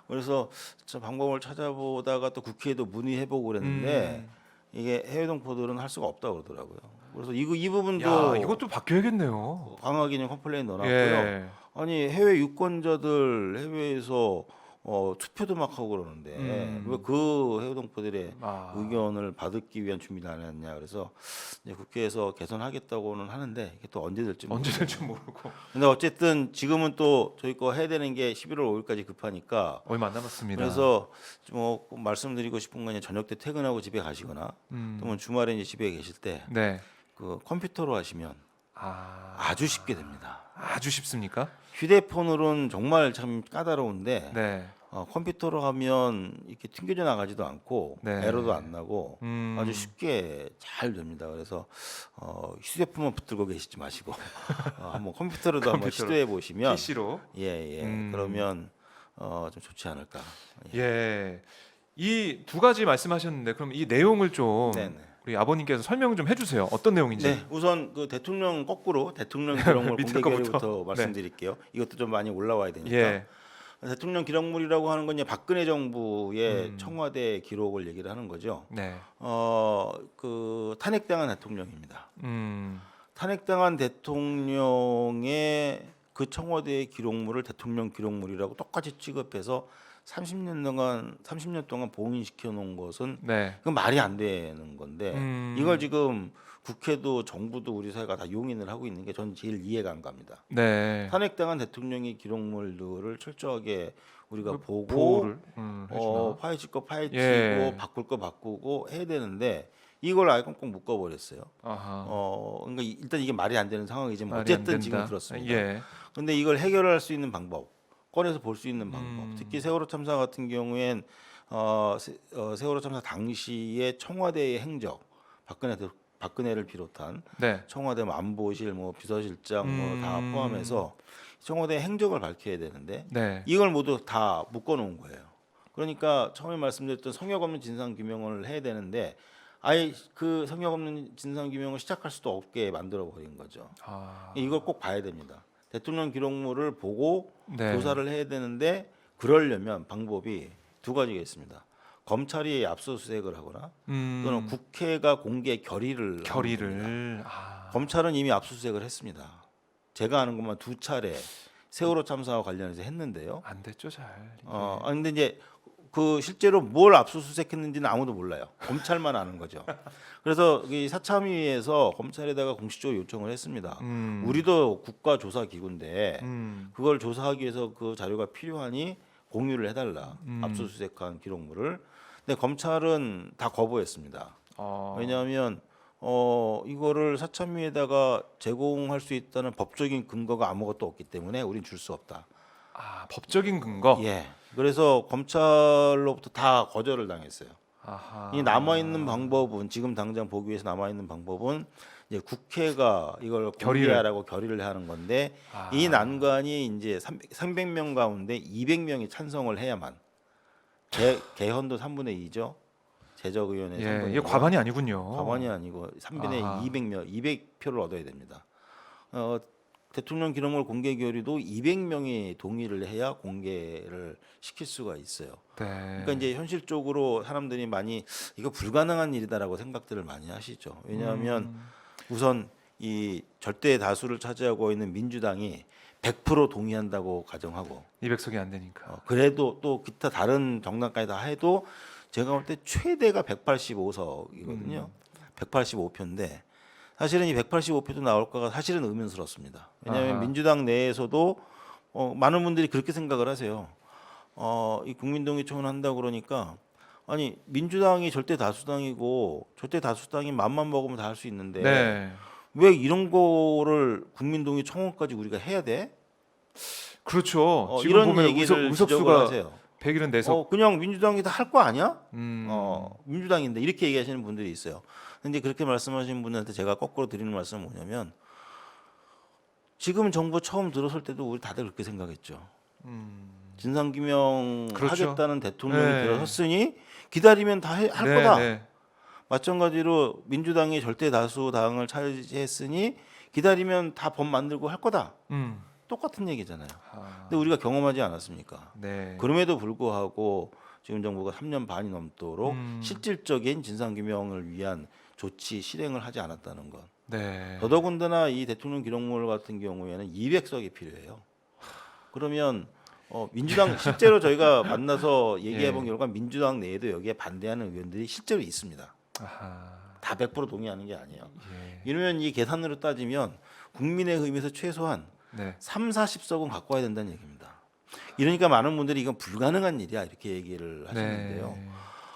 그래서 저 방법을 찾아보다가 또 국회에도 문의해보고 그랬는데 이게 해외 동포들은 할 수가 없다고 그러더라고요. 그래서 이 부분도 이것도 바뀌어야겠네요. 강하게 좀 컴플레인 넣어놨고요. 아니 해외 유권자들 해외에서 투표도 막 하고 그러는데 왜 그 해외 동포들의 의견을 받기 위한 준비를 안 했냐. 그래서 이제 국회에서 개선하겠다고는 하는데 이게 또 언제 될지 모르고. 근데 어쨌든 지금은 또 저희 거 해야 되는 게 11월 5일까지 급하니까 얼마 안 남았습니다. 그래서 뭐 말씀드리고 싶은 건 저녁 때 퇴근하고 집에 가시거나 또는 주말에 이제 집에 계실 때 그 컴퓨터로 하시면 아주 쉽게 됩니다. 아주 쉽습니까? 휴대폰으로는 정말 참 까다로운데 컴퓨터로 하면 이렇게 튕겨져 나가지도 않고 네. 에러도 안 나고 음. 아주 쉽게 잘 됩니다. 그래서 휴대폰만 붙들고 계시지 마시고 한번 컴퓨터로도 한번 컴퓨터로. 시도해 보시면 PC로. 예. 그러면 좀 좋지 않을까. 예. 이 두 가지 말씀하셨는데 그럼 이 내용을 좀 네네. 우리 아버님께서 설명 좀 해주세요. 어떤 내용인지. 네, 우선 그 대통령 거꾸로 대통령 기록물 밑에 공개 거부터. 결의부터 네. 말씀드릴게요. 이것도 좀 많이 올라와야 되니까. 예. 대통령 기록물이라고 하는 건 이제 박근혜 정부의 음. 청와대 기록을 얘기를 하는 거죠. 네. 그 탄핵당한 대통령입니다. 음. 탄핵당한 대통령의 그 청와대의 기록물을 대통령 기록물이라고 똑같이 취급해서 30년 동안 봉인시켜 놓은 것은 네. 그건 말이 안 되는 건데 이걸 지금 국회도 정부도 우리 사회가 다 용인을 하고 있는 게 전 제일 이해가 안 갑니다. 네. 탄핵당한 대통령의 기록물들을 철저하게 우리가 보고 보호를 해주나. 파헤칠 거 파헤치고 예. 바꿀 거 바꾸고 해야 되는데 이걸 아예 꽁꽁 묶어버렸어요. 아하. 그러니까 일단 이게 말이 안 되는 상황이지만 말이 안 어쨌든 지금 된다. 그렇습니다. 예. 근데 이걸 해결할 수 있는 방법, 꺼내서 볼 수 있는 방법, 음. 특히 세월호 참사 같은 경우엔 세월호 참사 당시의 청와대의 행적, 박근혜를 비롯한 네. 청와대 안보실, 비서실장 다 음. 포함해서 청와대 행적을 밝혀야 되는데 네. 이걸 모두 다 묶어놓은 거예요. 그러니까 처음에 말씀드렸던 성역 없는 진상 규명을 해야 되는데 아예 그 성역 없는 진상 규명을 시작할 수도 없게 만들어 버린 거죠. 아. 이걸 꼭 봐야 됩니다. 대통령 기록물을 보고 네. 조사를 해야 되는데 그러려면 방법이 두 가지가 있습니다. 검찰이 압수수색을 하거나 또는 국회가 공개 결의를 하는 겁니다. 결의를. 아. 검찰은 이미 압수수색을 했습니다. 제가 아는 것만 2차례 세월호 참사와 관련해서 했는데요. 안 됐죠 잘. 근데 이제 그 실제로 뭘 압수수색했는지는 아무도 몰라요. 검찰만 아는 거죠. 그래서 이 사참위에서 검찰에다가 공식적으로 요청을 했습니다. 우리도 국가조사기구인데 그걸 조사하기 위해서 그 자료가 필요하니 공유를 해달라. 압수수색한 기록물을. 근데 검찰은 다 거부했습니다. 왜냐하면 이거를 사참위에다가 제공할 수 있다는 법적인 근거가 아무것도 없기 때문에 우린 줄 수 없다. 아 법적인 근거. 예. 그래서 검찰로부터 다 거절을 당했어요. 아하. 이 남아 있는 방법은 지금 당장 보기 위해서 남아 있는 방법은 이제 국회가 이걸 공개하라고 결의를 하는 건데 이 난관이 이제 300명 가운데 200명이 찬성을 해야만 개헌도 3분의 2죠. 제적의원의 3분의 2. 이게 과반이 아니군요. 과반이 아니고 3분의 아하. 200표를 얻어야 됩니다. 대통령 기록물 공개 결의도 200명이 동의를 해야 공개를 시킬 수가 있어요. 네. 그러니까 이제 현실적으로 사람들이 많이 이거 불가능한 일이다라고 생각들을 많이 하시죠. 왜냐하면 우선 이 절대 다수를 차지하고 있는 민주당이 100% 동의한다고 가정하고 200석이 안 되니까. 그래도 또 기타 다른 정당까지 다 해도 제가 볼 때 최대가 185석이거든요. 185표인데 사실은 이 185표도 나올까가 사실은 의문스럽습니다. 왜냐하면 아하. 민주당 내에서도 많은 분들이 그렇게 생각을 하세요. 이 국민동의 청원 한다고 그러니까 아니 민주당이 절대 다수당이고 절대 다수당이 맘만 먹으면 다 할 수 있는데 네. 왜 이런 거를 국민동의 청원까지 우리가 해야 돼? 그렇죠. 지금 이런 보면 얘기를 지적을 의석수가 하세요. 174석. 그냥 민주당이 다 할 거 아니야? 음. 민주당인데 이렇게 얘기하시는 분들이 있어요. 근데 그렇게 말씀하시는 분들한테 제가 거꾸로 드리는 말씀은 뭐냐면 지금 정부 처음 들어설 때도 우리 다들 그렇게 생각했죠. 진상규명 그렇죠. 하겠다는 대통령이 네. 들어섰으니 기다리면 다 할 네, 거다. 네. 마찬가지로 민주당이 절대 다수 당을 차지했으니 기다리면 다 법 만들고 할 거다. 똑같은 얘기잖아요. 근데 우리가 경험하지 않았습니까? 네. 그럼에도 불구하고 지금 정부가 3년 반이 넘도록 실질적인 진상규명을 위한 조치 실행을 하지 않았다는 것. 네. 더더군다나 이 대통령 기록물 같은 경우에는 200석이 필요해요. 그러면 민주당 실제로 저희가 만나서 얘기해본 예. 결과 민주당 내에도 여기에 반대하는 의원들이 실제로 있습니다. 아하. 다 100% 동의하는 게 아니에요. 예. 이러면 이 계산으로 따지면 국민의힘에서 최소한 네. 3, 40석은 갖고 와야 된다는 얘기입니다. 이러니까 많은 분들이 이건 불가능한 일이야 이렇게 얘기를 하시는데요. 네.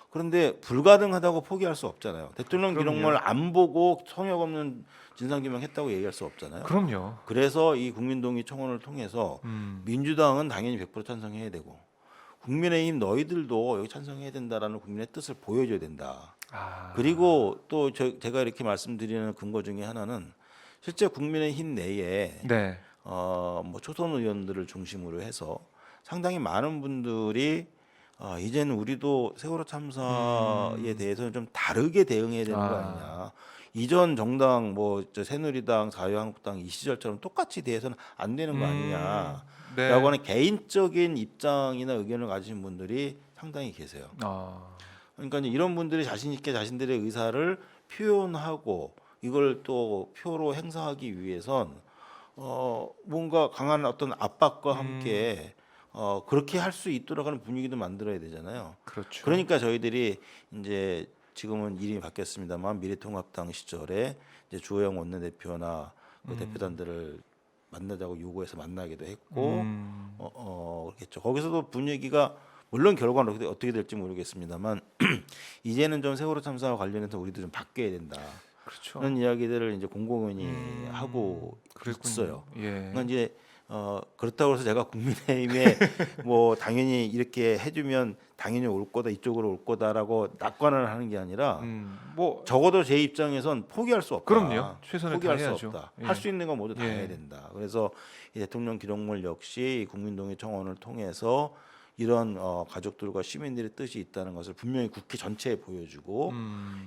그런데 불가능하다고 포기할 수 없잖아요. 대통령 그럼요. 기록물 안 보고 성역 없는 진상규명했다고 얘기할 수 없잖아요. 그럼요. 그래서 이 국민동의 청원을 통해서 민주당은 당연히 100% 찬성해야 되고 국민의힘 너희들도 여기 찬성해야 된다라는 국민의 뜻을 보여줘야 된다. 아. 그리고 또 제가 이렇게 말씀드리는 근거 중에 하나는 실제 국민의힘 내에 네. 뭐 초선 의원들을 중심으로 해서 상당히 많은 분들이 이제는 우리도 세월호 참사에 대해서는 좀 다르게 대응해야 되는 거 아니냐. 이전 정당 뭐저 새누리당, 자유한국당 이 시절처럼 똑같이 대해서는 안 되는 거 아니냐라고 네. 하는 개인적인 입장이나 의견을 가지신 분들이 상당히 계세요. 그러니까 이제 이런 분들이 자신 있게 자신들의 의사를 표현하고 이걸 또 표로 행사하기 위해선 뭔가 강한 어떤 압박과 함께 그렇게 할 수 있도록 하는 분위기도 만들어야 되잖아요. 그렇죠. 그러니까 저희들이 이제 지금은 이름이 바뀌었습니다만 미래통합당 시절에 이제 주호영 원내대표나 그 대표단들을 만나자고 요구해서 만나기도 했고 그렇겠죠. 거기서도 분위기가 물론 결과는 어떻게 될지 모르겠습니다만 이제는 좀 세월호 참사와 관련해서 우리도 좀 바뀌어야 된다. 그렇죠. 그런 이야기들을 이제 공공연히 하고 그랬군요. 있어요. 예. 그러니까 이제 그렇다고 해서 제가 국민의힘에 뭐 당연히 이렇게 해주면 당연히 올 거다 이쪽으로 올 거다라고 낙관을 하는 게 아니라 뭐 적어도 제 입장에선 포기할 수 없다. 그럼요. 최선을 포기할 수 다해야죠. 없다. 예. 할 수 있는 건 모두 다 예. 해야 된다. 그래서 이 대통령 기록물 역시 이 국민동의 청원을 통해서 이런 가족들과 시민들의 뜻이 있다는 것을 분명히 국회 전체에 보여주고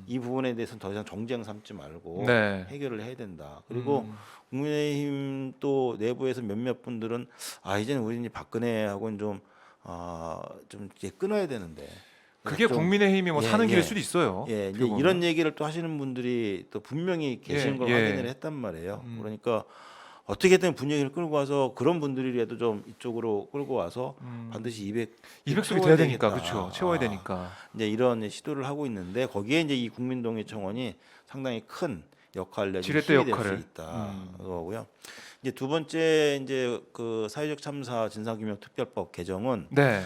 이 부분에 대해서는 더 이상 정쟁 삼지 말고 네. 해결을 해야 된다. 그리고 국민의힘 또 내부에서 몇몇 분들은 이제는 우리는 박근혜하고는 좀 이제 끊어야 되는데 그게 좀, 국민의힘이 뭐 예, 사는 예. 길일 수도 있어요. 예, 이제 어떻게 보면. 이런 얘기를 또 하시는 분들이 또 분명히 계시는 예, 걸 예. 확인을 했단 말이에요. 그러니까 어떻게든 분위기를 끌고 와서 그런 분들이라도 좀 이쪽으로 끌고 와서 반드시 200석이 돼야 되니까 그렇죠. 채워야 되니까. 이제 이런 시도를 하고 있는데 거기에 이제 이 국민동의 청원이 상당히 큰 역할 내지 지렛대 힘이 될 수 역할을. 있다 그거고요. 이제 두 번째 이제 그 사회적 참사 진상규명 특별법 개정은 네.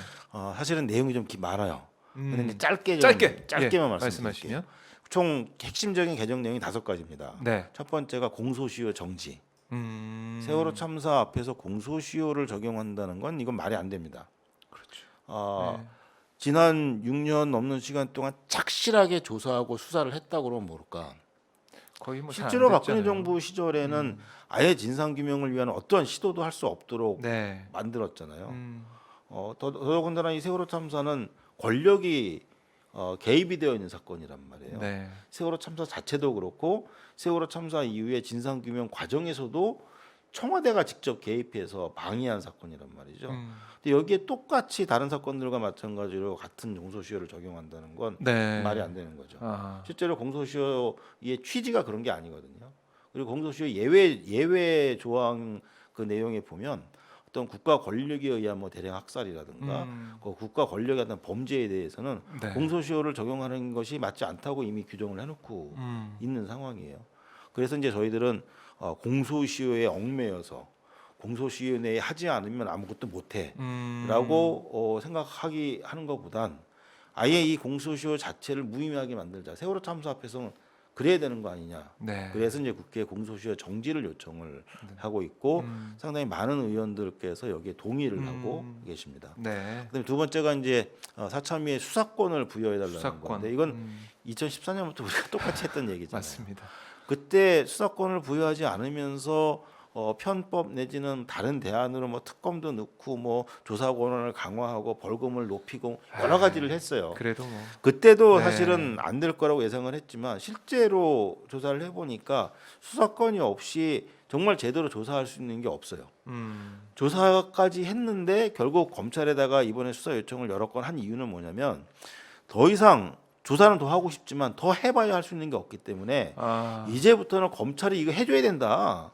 사실은 내용이 좀 많아요. 근데 이제 짧게만 예, 말씀드릴게요. 말씀하시면. 총 핵심적인 개정 내용이 5가지입니다. 네. 첫 번째가 공소시효 정지. 세월호 세월호 참사 앞에서 공소시효를 적용한다는 건 이건 말이 안 됩니다. 그렇죠. 네. 지난 6년 넘는 시간 동안 착실하게 조사하고 수사를 했다고 그러면 모를까. 거의 뭐 실제로 잘안 박근혜 됐잖아요. 정부 시절에는 아예 진상규명을 위한 어떠한 시도도 할 수 없도록 네. 만들었잖아요. 더더군다나 이 세월호 참사는 권력이 개입이 되어 있는 사건이란 말이에요. 네. 세월호 참사 자체도 그렇고 세월호 참사 이후에 진상규명 과정에서도 청와대가 직접 개입해서 방해한 사건이란 말이죠. 근데 여기에 똑같이 다른 사건들과 마찬가지로 같은 공소시효를 적용한다는 건 네. 말이 안 되는 거죠. 아. 실제로 공소시효의 취지가 그런 게 아니거든요. 그리고 공소시효 예외 조항 그 내용에 보면 어떤 국가 권력에 의한 뭐 대량 학살이라든가 그 국가 권력에 의한 범죄에 대해서는 네. 공소시효를 적용하는 것이 맞지 않다고 이미 규정을 해놓고 있는 상황이에요. 그래서 이제 저희들은 공소시효에 얽매여서 공소시효 내에 하지 않으면 아무것도 못해라고 생각하기 하는 것보단 아예 이 공소시효 자체를 무의미하게 만들자. 세월호 참사 앞에서는 그래야 되는 거 아니냐. 네. 그래서 이제 국회에 공소시효 정지를 요청을 하고 있고 상당히 많은 의원들께서 여기에 동의를 하고 계십니다. 네. 그다음에 두 번째가 이제 사참위의 수사권을 부여해달라는 수사권. 건데 이건 2014년부터 우리가 똑같이 했던 얘기잖아요. 맞습니다. 그때 수사권을 부여하지 않으면서 편법 내지는 다른 대안으로 뭐 특검도 넣고 뭐 조사 권한을 강화하고 벌금을 높이고 여러 가지를 했어요. 그래도 뭐 그때도 네. 사실은 안 될 거라고 예상을 했지만 실제로 조사를 해보니까 수사권이 없이 정말 제대로 조사할 수 있는 게 없어요. 조사까지 했는데 결국 검찰에다가 이번에 수사 요청을 여러 건 한 이유는 뭐냐면 더 이상 조사는 더 하고 싶지만 더 해봐야 할 수 있는 게 없기 때문에 이제부터는 검찰이 이거 해줘야 된다.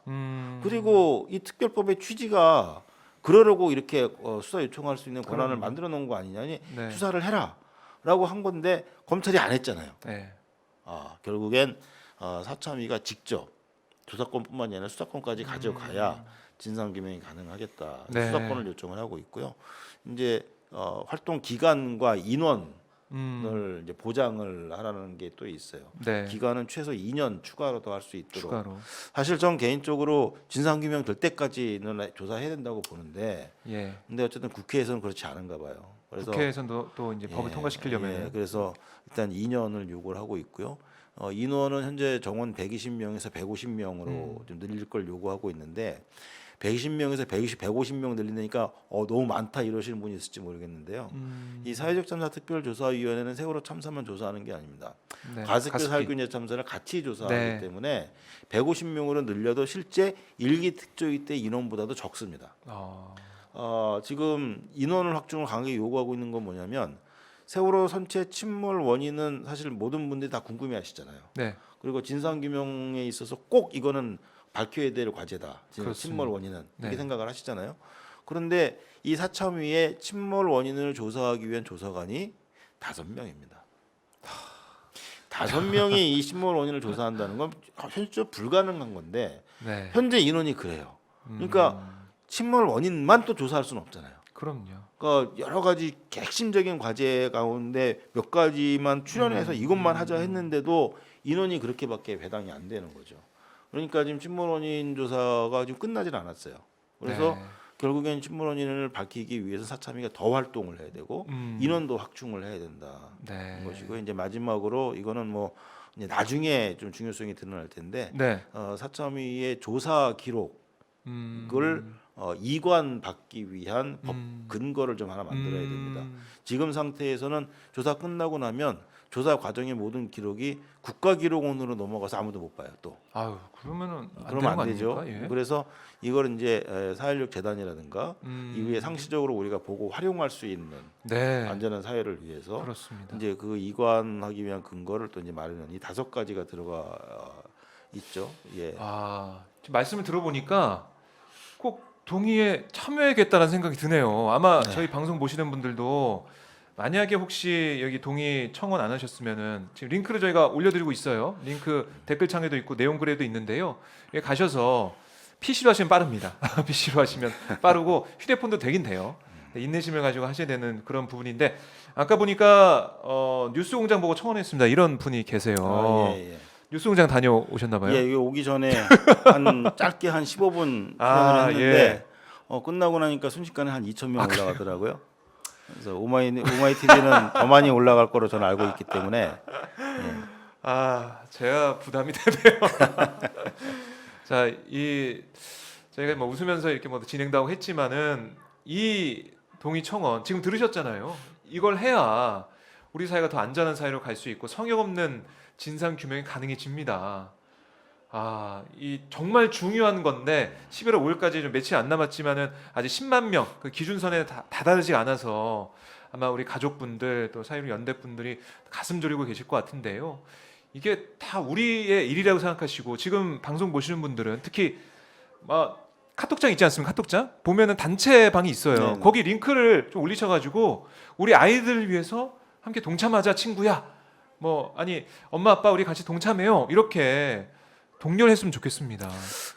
그리고 이 특별법의 취지가 그러려고 이렇게 수사 요청할 수 있는 권한을 만들어 놓은 거 아니냐니 네. 수사를 해라라고 한 건데 검찰이 안 했잖아요. 네. 결국엔 사참위가 직접 조사권뿐만이 아니라 수사권까지 가져가야 진상규명이 가능하겠다. 네. 수사권을 요청을 하고 있고요. 이제 활동 기간과 인원 을 이제 보장을 하라는 게 또 있어요. 네. 기간은 최소 2년 추가로 더 할 수 있도록. 추가로. 사실 전 개인적으로 진상규명 될 때까지는 조사해야 된다고 보는데, 예. 근데 어쨌든 국회에서는 그렇지 않은가 봐요. 그래서 국회에서도 또 이제 법을 통과시키려면 예, 그래서 일단 2년을 요구를 하고 있고요. 인원은 현재 정원 120명에서 150명으로 좀 늘릴 걸 요구하고 있는데 120명에서 150명 늘리니까 너무 많다 이러시는 분이 있을지 모르겠는데요. 이 사회적 참사 특별조사위원회는 세월호 참사만 조사하는 게 아닙니다. 네, 가습기 살균제 참사를 같이 조사하기 네. 때문에 150명으로 늘려도 실제 일기 특조위 때 인원보다도 적습니다. 지금 인원을 확충을 강하게 요구하고 있는 건 뭐냐면 세월호 선체 침몰 원인은 사실 모든 분들이 다 궁금해하시잖아요. 네. 그리고 진상 규명에 있어서 꼭 이거는 밝혀야 될 과제다. 침몰 원인은 이렇게 네. 생각을 하시잖아요. 그런데 이 사참위의 침몰 원인을 조사하기 위한 조사관이 5명입니다. 5명이 이 침몰 원인을 조사한다는 건 현실적으로 불가능한 건데 네. 현재 인원이 그래요. 그러니까 침몰 원인만 또 조사할 수는 없잖아요. 그럼요. 그러니까 여러 가지 핵심적인 과제 가운데 몇 가지만 출연해서 이것만 하자 했는데도 인원이 그렇게밖에 배당이 안 되는 거죠. 그러니까 지금 침몰 원인 조사가 지금 끝나질 않았어요. 그래서 네. 결국엔 침몰 원인을 밝히기 위해서 사참위가 더 활동을 해야 되고 인원도 확충을 해야 된다. 네. 그런 것이고 이제 마지막으로 이거는 뭐 이제 나중에 좀 중요성이 드러날 텐데 네. 사참위의 조사 기록을 이관받기 위한 법 근거를 좀 하나 만들어야 됩니다. 지금 상태에서는 조사 끝나고 나면 조사 과정의 모든 기록이 국가기록원으로 넘어가서 아무도 못 봐요. 또 아유, 그러면은 안 그러면 되는 안 거 되죠. 아닙니까? 예. 그래서 이걸 이제 4.16 재단이라든가 이후에 상시적으로 우리가 보고 활용할 수 있는 네. 안전한 사회를 위해서 그렇습니다. 이제 그 이관하기 위한 근거를 또 이제 마련한 이 5가지가 들어가 있죠. 예. 지금 말씀을 들어보니까 꼭 동의에 참여해야겠다는 생각이 드네요. 아마 네. 저희 방송 보시는 분들도 만약에 혹시 여기 동의 청원 안 하셨으면은 지금 링크를 저희가 올려드리고 있어요. 링크 댓글창에도 있고 내용글에도 있는데요. 여기 가셔서 PC로 하시면 빠릅니다. PC로 하시면 빠르고 휴대폰도 되긴 돼요. 인내심을 가지고 하셔야 되는 그런 부분인데 아까 보니까 뉴스공장 보고 청원했습니다. 이런 분이 계세요. 예, 예. 뉴스공장 다녀오셨나 봐요. 예, 여기 오기 전에 한 짧게 한 15분 출연을 했는데 끝나고 나니까 순식간에 한 2,000명 올라가더라고요. 그래서 오마이TV는 더 많이 올라갈 거로 저는 알고 있기 때문에 제가 부담이 되네요. 자, 저희가 뭐 웃으면서 이렇게 뭐 진행도 하고 했지만은 이 동의 청원 지금 들으셨잖아요. 이걸 해야 우리 사회가 더 안전한 사회로 갈 수 있고 성역 없는 진상 규명이 가능해집니다. 이 정말 중요한 건데 11월 5일까지 좀 며칠 안 남았지만은 아직 10만 명 그 기준선에 다다르지 않아서 아마 우리 가족분들 또 사회로 연대분들이 가슴 졸이고 계실 것 같은데요. 이게 다 우리의 일이라고 생각하시고 지금 방송 보시는 분들은 특히 카톡장 있지 않습니까? 카톡장 보면은 단체 방이 있어요. 네네. 거기 링크를 좀 올리셔가지고 우리 아이들을 위해서 함께 동참하자 친구야. 아니 엄마 아빠 우리 같이 동참해요. 이렇게 독려를 했으면 좋겠습니다.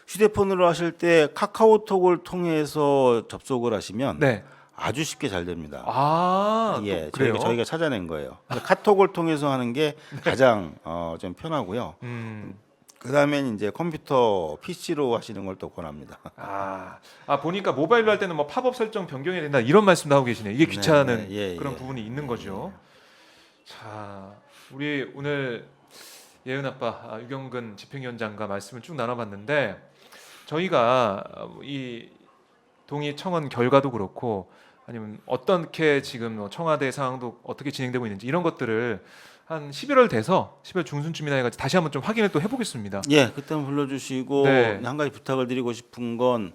휴대폰으로 하실 때 카카오톡을 통해서 접속을 하시면 네. 아주 쉽게 잘 됩니다. 또 그래요? 저희가 찾아낸 거예요. 카톡을 통해서 하는 게 가장 좀 편하고요. 그다음엔 이제 컴퓨터 PC로 하시는 걸 또 권합니다. 보니까 모바일로 할 때는 뭐 팝업 설정 변경해야 된다 이런 말씀도 하고 계시네요. 이게 귀찮은 그런 예. 부분이 있는 거죠. 자, 우리 오늘 예은 아빠 유경근 집행위원장과 말씀을 쭉 나눠봤는데 저희가 이 동의 청원 결과도 그렇고 아니면 어떻게 지금 청와대 상황도 어떻게 진행되고 있는지 이런 것들을 한 11월 돼서 11월 중순쯤이나 해가지고 다시 한번 좀 확인을 또 해보겠습니다. 예, 그때 한번 불러주시고 네. 한 가지 부탁을 드리고 싶은 건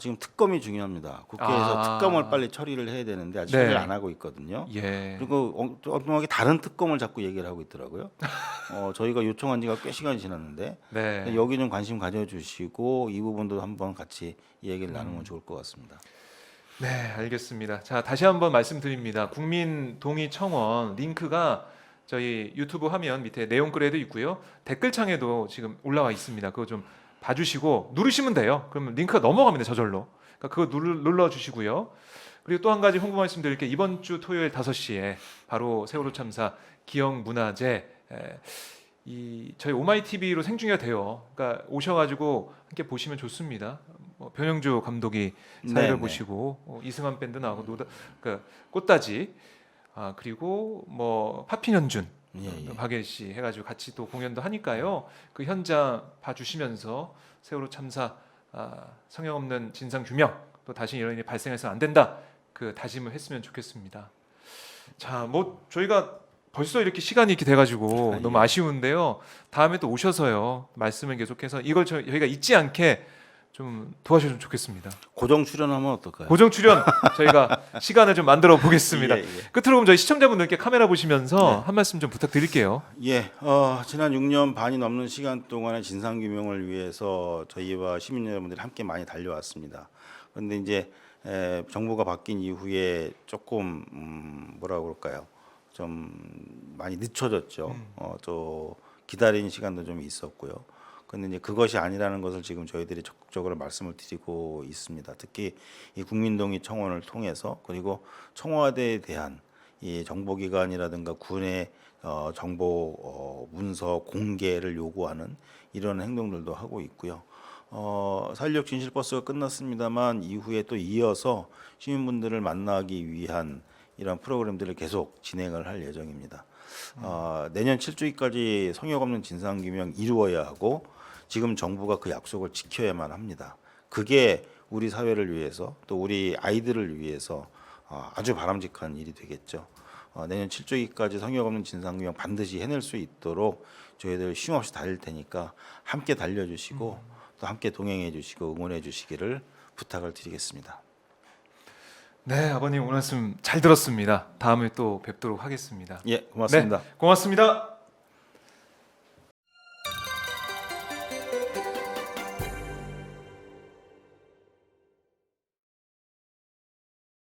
지금 특검이 중요합니다. 국회에서 특검을 빨리 처리를 해야 되는데 아직 처리를 안 하고 있거든요. 예. 그리고 엉뚱하게 다른 특검을 자꾸 얘기를 하고 있더라고요. 저희가 요청한 지가 꽤 시간이 지났는데 네. 여기 좀 관심 가져주시고 이 부분도 한번 같이 얘기를 나누면 좋을 것 같습니다. 네, 알겠습니다. 자, 다시 한번 말씀드립니다. 국민 동의 청원 링크가 저희 유튜브 화면 밑에 내용글에도 있고요. 댓글창에도 지금 올라와 있습니다. 그거 좀 봐주시고 누르시면 돼요. 그러면 링크가 넘어갑니다. 저절로. 그러니까 그거 눌러주시고요. 그리고 또 한 가지 홍보 말씀드릴게요. 이번 주 토요일 5시에 바로 세월호 참사 기억문화제 저희 오마이TV로 생중계가 돼요. 그러니까 오셔가지고 함께 보시면 좋습니다. 변영주 감독이 사회를 네네. 보시고 이승환 밴드 나오고 그러니까 꽃다지 그리고 뭐 파핀현준 예, 예. 박예리 씨 해가지고 같이 또 공연도 하니까요. 그 현장 봐주시면서 세월호 참사 성역 없는 진상 규명 또 다시 이런 일이 발생해서는 안 된다 그 다짐을 했으면 좋겠습니다. 자, 뭐 저희가 벌써 이렇게 시간이 이렇게 돼가지고 너무 아쉬운데요. 다음에 또 오셔서요 말씀을 계속해서 이걸 저희가 잊지 않게 좀 도와주시면 좋겠습니다. 고정 출연하면 어떨까요? 고정 출연 저희가 시간을 좀 만들어 보겠습니다. 예, 예. 끝으로 그럼 저희 시청자분들께 카메라 보시면서 네. 한 말씀 좀 부탁드릴게요. 예, 지난 6년 반이 넘는 시간 동안의 진상 규명을 위해서 저희와 시민 여러분들이 함께 많이 달려왔습니다. 그런데 이제 정부가 바뀐 이후에 조금 뭐라 그럴까요? 좀 많이 늦춰졌죠. 또 기다리는 시간도 좀 있었고요. 근데 이제 그것이 아니라는 것을 지금 저희들이 적극적으로 말씀을 드리고 있습니다. 특히 이 국민동의 청원을 통해서 그리고 청와대에 대한 이 정보기관이라든가 군의 정보 문서 공개를 요구하는 이런 행동들도 하고 있고요. 4.16 진실버스가 끝났습니다만 이후에 또 이어서 시민분들을 만나기 위한 이런 프로그램들을 계속 진행을 할 예정입니다. 내년 7주기까지 성역 없는 진상규명 이루어야 하고 지금 정부가 그 약속을 지켜야만 합니다. 그게 우리 사회를 위해서 또 우리 아이들을 위해서 아주 바람직한 일이 되겠죠. 내년 7주기까지 성역 없는 진상규명 반드시 해낼 수 있도록 저희들 쉼없이 달릴 테니까 함께 달려주시고 또 함께 동행해 주시고 응원해 주시기를 부탁을 드리겠습니다. 네, 아버님 오늘 말씀 잘 들었습니다. 다음에 또 뵙도록 하겠습니다. 예, 고맙습니다. 네, 고맙습니다.